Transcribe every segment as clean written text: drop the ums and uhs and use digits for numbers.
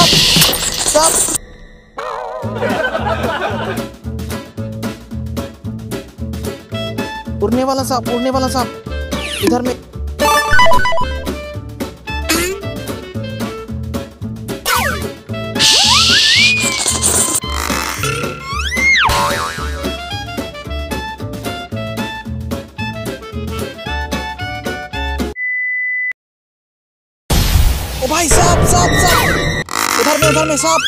सांप सांप। उड़ने वाला सांप इधर में। ओ भाई सांप सांप सांप, उधर में सांप।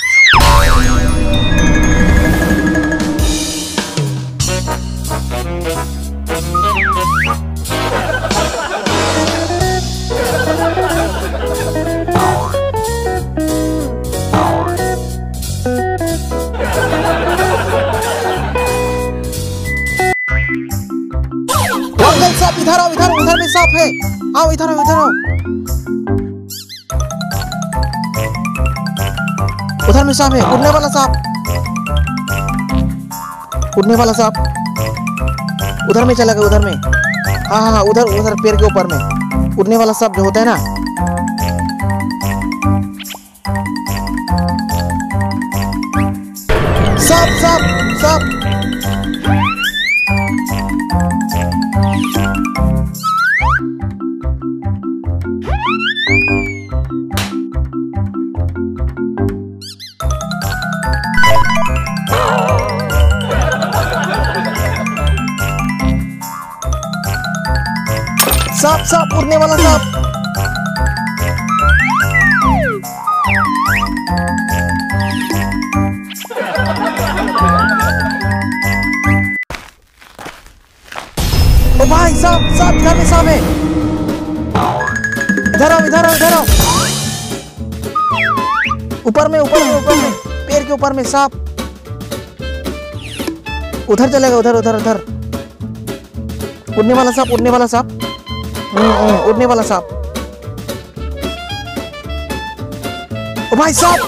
सांप इधर आओ, उधर में सांप है। आओ इधर आओ। उधर में सांप है, उड़ने वाला सांप। उधर में चला गया, उधर में। हाँ उधर पेड़ के ऊपर में उड़ने वाला सांप जो होता है ना। सांप। सांप उड़ने वाला सांप। ओ भाई सांप घर में सांप है। इधर आओ। ऊपर में पेड़ के ऊपर में सांप। उधर चलेगा, उधर। उड़ने वाला सांप। उड़ने वाला सांप। ओ भाई सांप।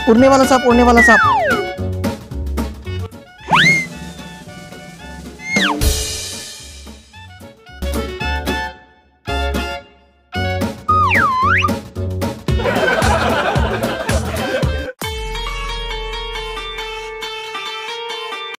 उड़ने वाला सांप।